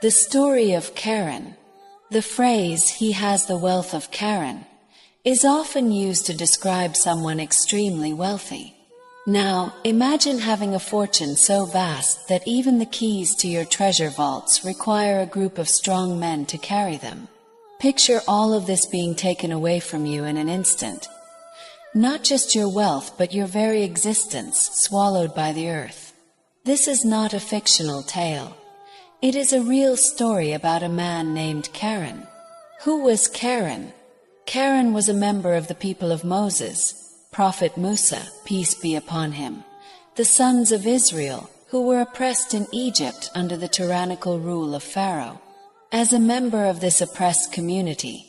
The story of Qarun. The phrase, "he has the wealth of Qarun," is often used to describe someone extremely wealthy. Now, imagine having a fortune so vast that even the keys to your treasure vaults require a group of strong men to carry them. Picture all of this being taken away from you in an instant. Not just your wealth, but your very existence swallowed by the earth. This is not a fictional tale. It is a real story about a man named Qarun. Who was Qarun? Qarun was a member of the people of Moses, Prophet Musa, peace be upon him, the sons of Israel, who were oppressed in Egypt under the tyrannical rule of Pharaoh. As a member of this oppressed community,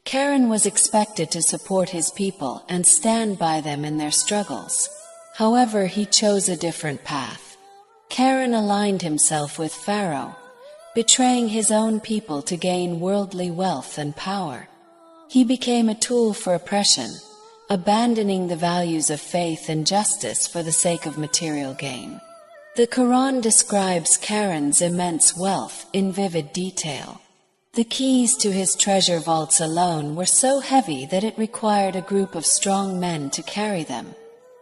Qarun was expected to support his people and stand by them in their struggles. However, he chose a different path. Qarun aligned himself with Pharaoh, betraying his own people to gain worldly wealth and power. He became a tool for oppression, abandoning the values of faith and justice for the sake of material gain. The Qur'an describes Qarun's immense wealth in vivid detail. The keys to his treasure vaults alone were so heavy that it required a group of strong men to carry them.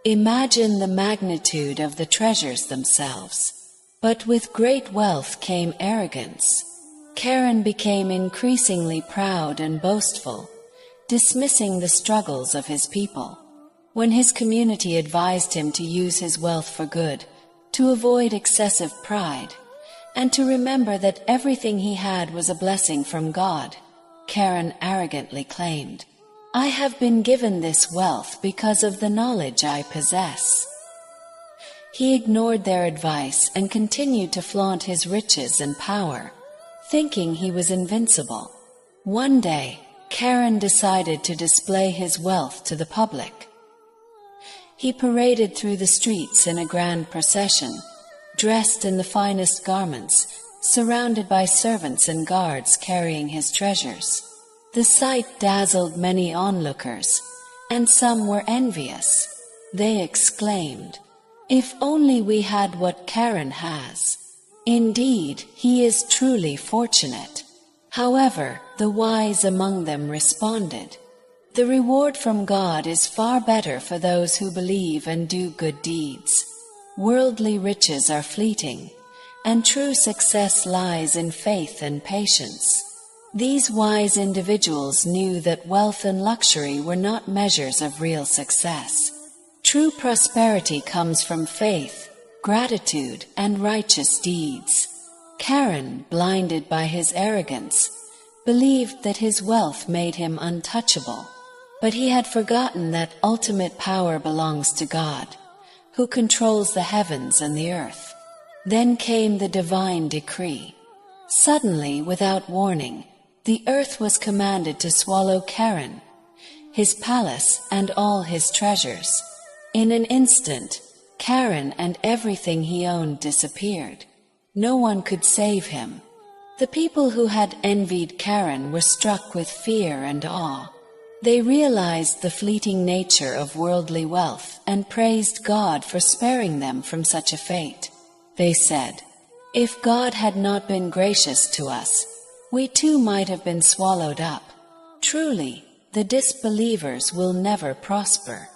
Imagine the magnitude of the treasures themselves. But with great wealth came arrogance. Qarun became increasingly proud and boastful, dismissing the struggles of his people. When his community advised him to use his wealth for good, to avoid excessive pride, and to remember that everything he had was a blessing from God, Qarun arrogantly claimed, "I have been given this wealth because of the knowledge I possess." He ignored their advice and continued to flaunt his riches and power, thinking he was invincible. One day, Qarun decided to display his wealth to the public. He paraded through the streets in a grand procession, dressed in the finest garments, surrounded by servants and guards carrying his treasures. The sight dazzled many onlookers, and some were envious. They exclaimed, "If only we had what Qarun has. Indeed, he is truly fortunate." However, the wise among them responded, "The reward from God is far better for those who believe and do good deeds. Worldly riches are fleeting, and true success lies in faith and patience." These wise individuals knew that wealth and luxury were not measures of real success. True prosperity comes from faith, gratitude, and righteous deeds. Qarun, blinded by his arrogance, believed that his wealth made him untouchable. But he had forgotten that ultimate power belongs to God, who controls the heavens and the earth. Then came the divine decree. Suddenly, without warning, the earth was commanded to swallow Qarun, his palace, and all his treasures. In an instant, Qarun and everything he owned disappeared. No one could save him. The people who had envied Qarun were struck with fear and awe. They realized the fleeting nature of worldly wealth and praised God for sparing them from such a fate. They said, "If God had not been gracious to us, we too might have been swallowed up." Truly, the disbelievers will never prosper.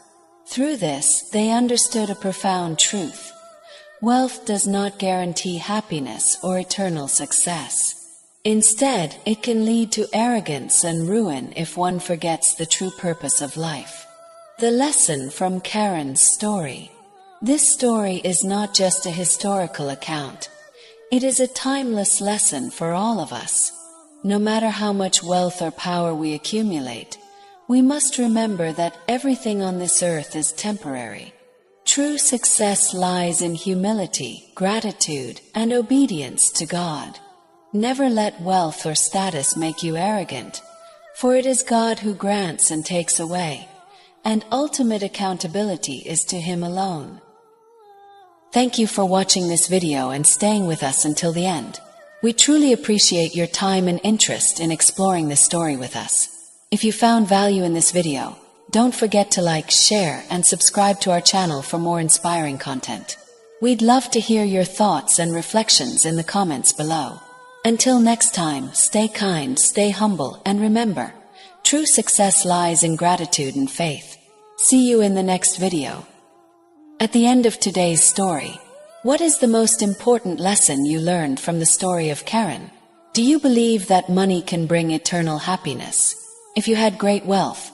Through this, they understood a profound truth. Wealth does not guarantee happiness or eternal success. Instead, it can lead to arrogance and ruin if one forgets the true purpose of life. The lesson from Qarun's story. This story is not just a historical account. It is a timeless lesson for all of us. No matter how much wealth or power we accumulate, we must remember that everything on this earth is temporary. True success lies in humility, gratitude, and obedience to God. Never let wealth or status make you arrogant, for it is God who grants and takes away, and ultimate accountability is to Him alone. Thank you for watching this video and staying with us until the end. We truly appreciate your time and interest in exploring this story with us. If you found value in this video, don't forget to like, share, and subscribe to our channel for more inspiring content. We'd love to hear your thoughts and reflections in the comments below. Until next time, stay kind, stay humble, and remember, true success lies in gratitude and faith. See you in the next video. At the end of today's story, what is the most important lesson you learned from the story of Qarun? Do you believe that money can bring eternal happiness? If you had great wealth,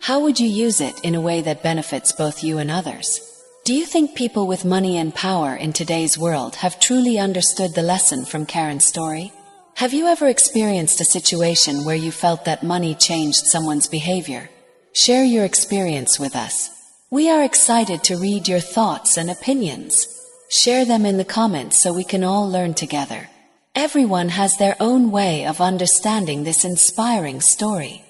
how would you use it in a way that benefits both you and others? Do you think people with money and power in today's world have truly understood the lesson from Qarun's story? Have you ever experienced a situation where you felt that money changed someone's behavior? Share your experience with us. We are excited to read your thoughts and opinions. Share them in the comments so we can all learn together. Everyone has their own way of understanding this inspiring story.